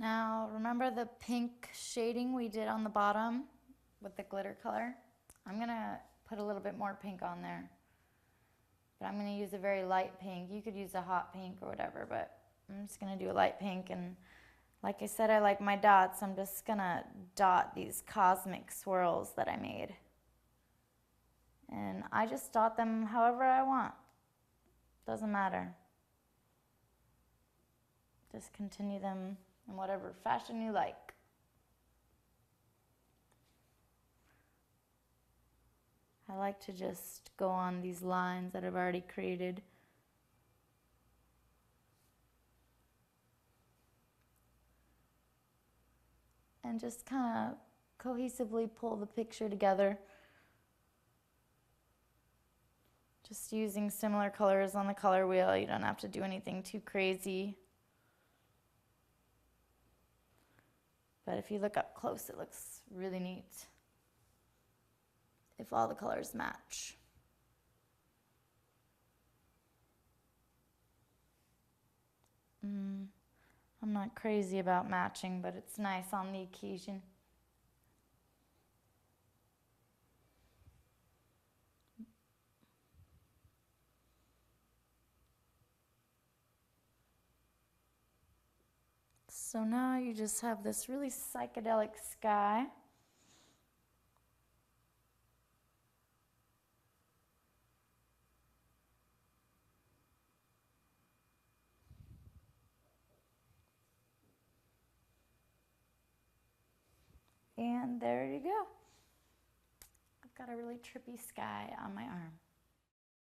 Now, remember the pink shading we did on the bottom with the glitter color? I'm gonna put a little bit more pink on there. But I'm gonna use a very light pink. You could use a hot pink or whatever, but I'm just gonna do a light pink. And like I said, I like my dots. I'm just gonna dot these cosmic swirls that I made. And I just dot them however I want. Doesn't matter. Just continue them in whatever fashion you like. I like to just go on these lines that I've already created. And just kind of cohesively pull the picture together. Just using similar colors on the color wheel. You don't have to do anything too crazy. But if you look up close, it looks really neat if all the colors match. I'm not crazy about matching, but it's nice on the occasion. So now you just have this really psychedelic sky. And there you go. I've got a really trippy sky on my arm.